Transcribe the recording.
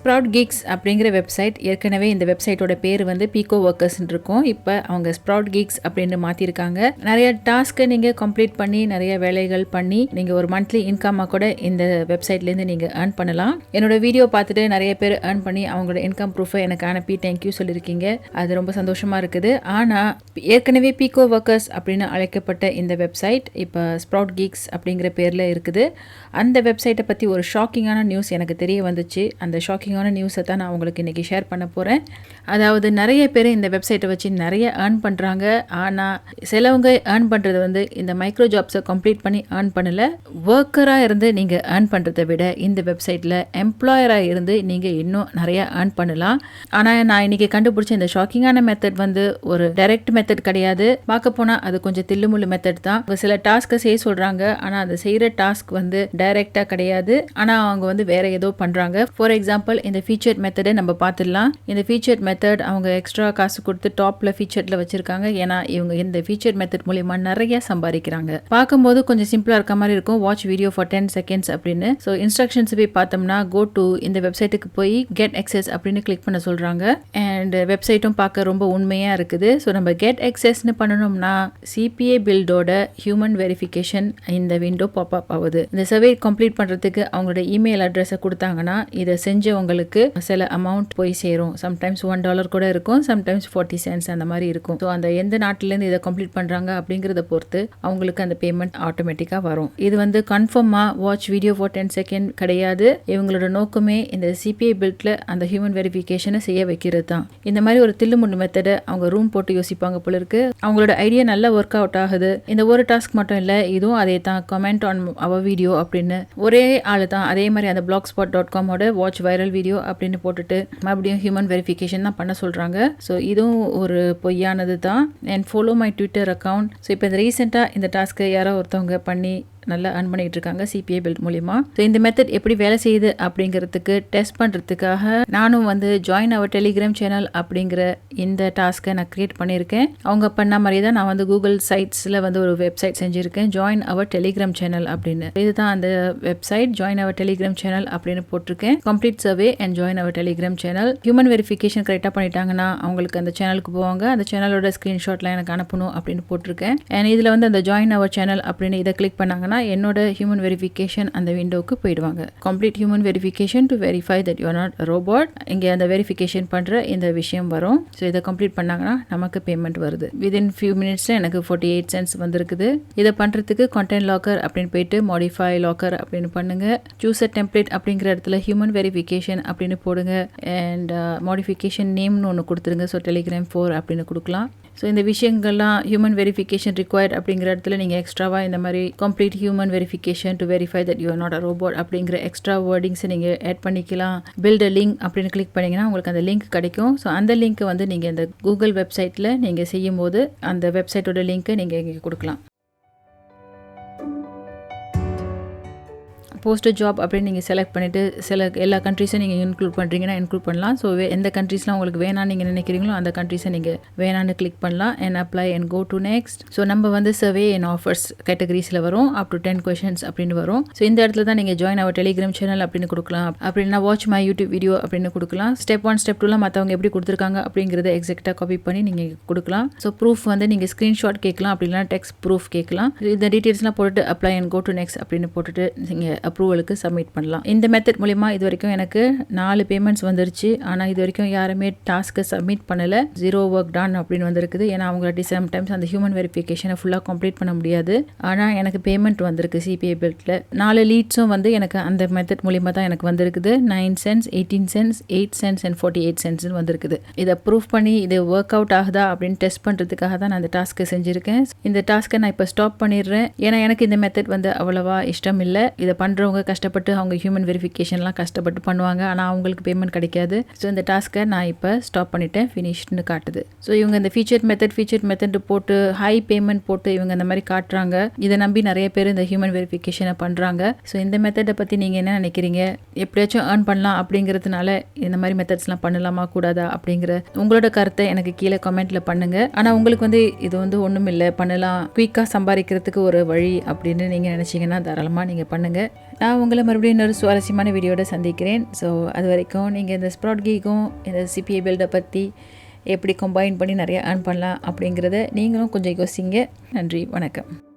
Sprout kicks அப்படிங்கிற website, ஏற்கனவே இந்த வெப்சைட்டோட பேர் வந்து பீகோ ஒர்க்கர்ஸ்ன்னு இருக்கும். இப்போ அவங்க ஸ்ப்ரவுட் கிக்ஸ் அப்படின்னு மாற்றிருக்காங்க. நிறைய டாஸ்க்கை நீங்கள் கம்ப்ளீட் பண்ணி நிறைய வேலைகள் பண்ணி நீங்கள் ஒரு மந்த்லி இன்கம்மாக கூட இந்த வெப்சைட்லேருந்து நீங்கள் ஏர்ன் பண்ணலாம். என்னோட வீடியோ பார்த்துட்டு நிறைய பேர் ஏர்ன் பண்ணி அவங்களோட இன்கம் ப்ரூஃபை எனக்கு அனுப்பி தேங்க்யூ சொல்லியிருக்கீங்க. அது ரொம்ப சந்தோஷமாக இருக்குது. ஆனால் ஏற்கனவே பீகோ ஒர்க்கர்ஸ் அப்படின்னு அழைக்கப்பட்ட இந்த வெப்சைட் இப்போ ஸ்ப்ரவுட் கிக்ஸ் அப்படிங்கிற பேரில் இருக்குது. அந்த வெப்சைட்டை பற்றி ஒரு ஷாக்கிங்கான நியூஸ் எனக்கு தெரிய வந்துச்சு. அந்த ஷாக்கிங்கான நியூஸை தான் நான் உங்களுக்கு இன்றைக்கி ஷேர் பண்ண போகிறேன். அதாவது நிறைய பேர் இந்த வெப்சைட்டை வச்சு நிறைய ஏர்ன் பண்ணுறாங்க. ஆனால் சிலவங்க ஏர்ன் பண்ணுறது வந்து இந்த மைக்ரோ ஜாப்ஸை கம்ப்ளீட் பண்ணி ஏர்ன் பண்ணலை. ஒர்க்கராக இருந்து நீங்கள் ஏர்ன் பண்ணுறதை விட இந்த வெப்சைட்டில் எம்ப்ளாயராக இருந்து நீங்கள் இன்னும் நிறைய ஏர்ன் பண்ணலாம். ஆனால் நான் இன்றைக்கி கண்டுபிடிச்ச இந்த ஷாக்கிங்கான மெத்தட் வந்து ஒரு டைரக்ட் மெத்தட் கிடையாது. பார்க்க போனால் அது கொஞ்சம் தில்லுமுள்ளு மெத்தட் தான். சில டாஸ்க்கை செய்ய சொல்கிறாங்க, ஆனால் அதை செய்கிற டாஸ்க் வந்து டைரக்டாக கிடையாது. ஆனால் அவங்க வந்து வேற ஏதோ பண்ணுறாங்க. ஃபார் எக்ஸாம்பிள், இந்த ஃபீச்சர்ட் மெத்தடை நம்ம பார்த்துடலாம். இந்த ஃபீச்சர்ட் மெத்தட் அவங்க எக்ஸ்ட்ரா காசு கொடுத்து டாப்பில் ஃபீச்சர்டில் வச்சுருக்காங்க. ஏன்னா இவங்க இந்த ஃபீச்சர்ட் மெத்தட் மூலிமா நிறைய சம்பாதிக்கிறாங்க. பார்க்கும்போது கொஞ்சம் சிம்பிளாக இருக்க மாதிரி இருக்கும். வாட்ச் வீடியோ ஃபார் 10 seconds அப்படின்னு. ஸோ இன்ஸ்ட்ரக்ஷன்ஸ் போய் பார்த்தோம்னா கோ டு இந்த வெப்சைட்டுக்கு போய் கெட் எக்ஸஸ் அப்படின்னு கிளிக் பண்ண சொல்கிறாங்க. அண்ட் வெப்சைட்டும் பார்க்க ரொம்ப உண்மையாக இருக்குது. ஸோ நம்ம கெட் எக்ஸஸ்ன்னு பண்ணணும்னா சிபிஏ பில்டோட ஹியூமன் வெரிஃபிகேஷன் இந்த விண்டோ பாப்அப் ஆகுது. இந்த சர்வே கம்ப்ளீட் பண்ணுறதுக்கு அவங்களோட இமெயில் அட்ரஸை கொடுத்தாங்கன்னா இதை செஞ்சவங்களுக்கு சில அமௌண்ட் போய் சேரும். சம்டைம்ஸ் $1 கூட இருக்கும், சம்டைம்ஸ் 40 cents அந்த மாதிரி இருக்கும். ஸோ அந்த எந்த நாட்டிலேருந்து இதை கம்ப்ளீட் பண்ணுறாங்க அப்படிங்கிறத பொறுத்து அவங்களுக்கு அந்த பேமெண்ட் ஆட்டோமேட்டிக்காக வரும். இது வந்து கன்ஃபார்மாக வாட்ச் வீடியோ ஃபார் 10 seconds கிடையாது. இவங்களோட நோக்கமே இந்த சிபிஐ பில்ட்ல அந்த ஹியூமன் வெரிஃபிகேஷனை செய்ய வைக்கிறது தான். இந்த மாதிரி ஒரு தில்லுமுண்டு மெத்தடை அவங்க ரூம் போட்டு யோசிப்பாங்க போல இருக்கு. அவங்களோட ஐடியா நல்லா ஒர்க் அவுட் ஆகுது. இந்த ஒரு டாஸ்க் மட்டும் இல்லை, இதுவும் அதே தான். கமெண்ட் ஆன் அவர் வீடியோ அப்படின்னு ஒரே ஆள் தான். அதே மாதிரி அந்த blogspot.com வாட்ச் வைரல் வீடியோ அப்படின்னு போட்டுட்டு மறுபடியும் ஹியூமன் வெரிஃபிகேஷன் தான் பண்ண சொல்கிறாங்க. ஸோ இதுவும் ஒரு பொய்யானது தான். And follow my Twitter account. So இப்போ இந்த ரீசெண்டாக இந்த டாஸ்க்கை யாரோ ஒருத்தவங்க பண்ணி நல்லா ஏர்ன் பண்ணிட்டு இருக்காங்க சிபிஐ பில்ட் மூலிமா. ஸோ இந்த மெத்தட் எப்படி வேலை செய்யுது அப்படிங்கிறதுக்கு டெஸ்ட் பண்ணுறதுக்காக நானும் வந்து ஜாயின் அவர் டெலிகிராம் சேனல் அப்படிங்கிற இந்த டாஸ்க்கை நான் கிரியேட் பண்ணியிருக்கேன். அவங்க பண்ண மாதிரி தான் நான் வந்து கூகுள் சைட்ஸில் வந்து ஒரு வெப்சைட் செஞ்சுருக்கேன், ஜாயின் அவர் டெலிகிராம் சேனல் அப்படின்னு. இதுதான் அந்த website, join our telegram channel அப்படின்னு போட்டிருக்கேன். Complete survey and join our telegram channel. Human verification கரெக்டாக பண்ணிட்டாங்கன்னா அவங்களுக்கு அந்த சேனலுக்கு போவாங்க. அந்த சேனலோட ஸ்க்ரீன்ஷாட்லாம் எனக்கு அனுப்பணும் அப்படின்னு போட்டிருக்கேன். அண்ட் இதில் வந்து அந்த ஜாயின் அவர் சேனல் அப்படின்னு இதை கிளிக் பண்ணாங்கன்னா என்னோட ஹியூமன் வெரிஃபிகேஷன் அந்த விண்டோக்கு போயிடுவாங்க. Complete human verification to verify that you are not robot. இங்கே அந்த வெரிஃபிகேஷன் பண்ணுற இந்த விஷயம் வரும். ஸோ இதை கம்ப்ளீட் பண்ணாங்கன்னா நமக்கு பேமெண்ட் வருது. வித்தின் ஃபியூ மினிட்ஸில் எனக்கு 48 cents வந்திருக்குது. இதை பண்ணுறதுக்கு கான்டென்ட் லாக்கர் அப்படின்னு போயிட்டு மாடிஃபை லாக்கர் அப்படின்னு பண்ணுங்க. சூஸ் அ டெம்ப்ளேட் அப்படிங்கிற இடத்துல ஹியூமன் வெரிஃபிகேஷன் அப்படின்னு போடுங்க. அண்ட் மாடிஃபிகேஷன் நேம்னு ஒன்று கொடுத்துருங்க. ஸோ டெலிகிராம் 4 அப்படின்னு கொடுக்கலாம். ஸோ இந்த விஷயங்கள்லாம் ஹியூமன் வெரிஃபிகேஷன் ரிக்வயர்ட் அப்படிங்கிற இடத்துல நீங்கள் எக்ஸ்ட்ராவாக இந்த மாதிரி complete human verification to verify that you are not a robot அப்படிங்கிற எக்ஸ்ட்ரா வேர்டிங்ஸை நீங்கள் ஆட் பண்ணிக்கலாம். பில்ட் அ லிங்க் அப்படின்னு கிளிக் பண்ணிங்கன்னா உங்களுக்கு அந்த லிங்க் கிடைக்கும். ஸோ அந்த லிங்க்கை வந்து நீங்கள் இந்த கூகுள் வெப்சைட்டில் நீங்கள் செய்யும் போது அந்த வெப்சைட்டோட லிங்க்கை நீங்கள் இங்கே கொடுக்கலாம். போஸ்ட் ஜாப் அப்படின்னு நீங்கள் செலக்ட் பண்ணிவிட்டு சில எல்லா கண்ட்ரீஸும் நீங்கள் இன்க்ளூட் பண்ணுறீங்கன்னா இன்க்ளூட் பண்ணலாம். ஸோ எந்த கண்ட்ரீஸ்லாம் உங்களுக்கு வேணான்னு நீங்கள் நினைக்கிறீங்களோ அந்த கண்ட்ரீஸை நீங்கள் வேணான்னு கிளிக் பண்ணலாம். And apply and go to next. So நம்ம வந்து சர்வே அண்ட் ஆஃபர்ஸ் கேட்டகரிஸில் வரும். அப் டு 10 questions அப்படின்னு வரும். ஸோ இந்த இடத்துல தான் நீங்கள் ஜாயின் அவர் டெலிகிராம் சேனல் அப்படின்னு கொடுக்கலாம். அப்படின்னா வாட்ச் மை யூடியூப் வீடியோ அப்படின்னு கொடுக்கலாம். ஸ்டெப் 1 ஸ்டெப் 2லாம் மற்றவங்க எப்படி கொடுத்துருக்காங்க அப்படிங்கிறத எக்ஸாக்டாக காப்பி பண்ணி நீங்கள் கொடுக்கலாம். ஸோ ப்ரூஃப் வந்து நீங்கள் ஸ்க்ரீன்ஷாட் கேட்கலாம், அப்படின்னா டெக்ஸ்ட் ப்ரூஃப் கேட்கலாம். இந்த டீட்டெயில்ஸ்லாம் போட்டுட்டு apply and go to next அப்படின்னு போட்டுட்டு நீங்கள் அப்ரூவலுக்கு சப்மிட் பண்ணலாம். இந்த மெத்தட் மூலிமா இது வரைக்கும் எனக்கு 4 பேமெண்ட்ஸ் வந்துருச்சு. ஆனால் இது வரைக்கும் யாருமே டாஸ்க்கை சப்மிட் பண்ணலை. 0 ஒர்க் டன் அப்படின்னு வந்திருக்குது. ஏன்னா அவங்க சம்டைம்ஸ் அந்த ஹியூமன் வெரிஃபிகேஷனை ஃபுல்லாக கம்ப்ளீட் பண்ண முடியாது. ஆனால் எனக்கு பேமெண்ட் வந்திருக்கு சிபிஐ பில்ட்டில். 4 லீட்ஸும் வந்து எனக்கு அந்த மெத்தட் மூலிமா தான் எனக்கு வந்திருக்குது. 9 cents, 18 cents, 8 cents and 48 cents வந்திருக்குது. இதை ப்ரூஃப் பண்ணி இது ஒர்க் அவுட் ஆகுதா அப்படின்னு டெஸ்ட் பண்ணுறதுக்காக தான் நான் அந்த டாஸ்க்கை செஞ்சுருக்கேன். இந்த டாஸ்க்கை நான் இப்போ ஸ்டாப் பண்ணிடுறேன். ஏன்னா எனக்கு இந்த மெத்தட் வந்து அவ்வளவா இஷ்டம் இல்லை. இதை பண்ணுறவங்க கஷ்டப்பட்டு அவங்க ஹியூமன் வெரிஃபிகேஷன்லாம் கஷ்டப்பட்டு பண்ணுவாங்க. ஆனால் அவங்களுக்கு பேமெண்ட் கிடைக்காது. ஸோ இந்த டாஸ்க்கை நான் இப்போ ஸ்டாப் பண்ணிட்டேன், ஃபினிஷ்னு காட்டுது. ஸோ இவங்க இந்த ஃபீச்சர் மெத்தட் போட்டு ஹை பேமெண்ட் போட்டு இவங்க இந்த மாதிரி காட்டுறாங்க. இதை நம்பி நிறைய பேர் இந்த ஹியூமன் வெரிஃபிகேஷனை பண்ணுறாங்க. ஸோ இந்த மெத்தடை பற்றி நீங்கள் என்ன நினைக்கிறீங்க? எப்படியாச்சும் ஏர்ன் பண்ணலாம் அப்படிங்கிறதுனால இந்த மாதிரி மெத்தட்ஸ்லாம் பண்ணலாமா கூடாதா அப்படிங்கிற உங்களோட கருத்தை எனக்கு கீழே கமெண்ட்டில் பண்ணுங்கள். ஆனால் உங்களுக்கு வந்து இது வந்து ஒன்றும் இல்லை, பண்ணலாம், குயிக்காக சம்பாதிக்கிறதுக்கு ஒரு வழி அப்படின்னு நீங்கள் நினச்சிங்கன்னா தாராளமாக நீங்கள் பண்ணுங்கள். நான் உங்களை மறுபடியும் இன்னொரு சுவாரஸ்யமான வீடியோட சந்திக்கிறேன். ஸோ அது வரைக்கும் நீங்கள் இந்த ஸ்ப்ரவுட் கீக்கும் இந்த சிபிஐ பில்டை பற்றி எப்படி கம்பைன் பண்ணி நிறைய ஏர்ன் பண்ணலாம் அப்படிங்கிறத நீங்களும் கொஞ்சம் யோசிங்க. நன்றி, வணக்கம்.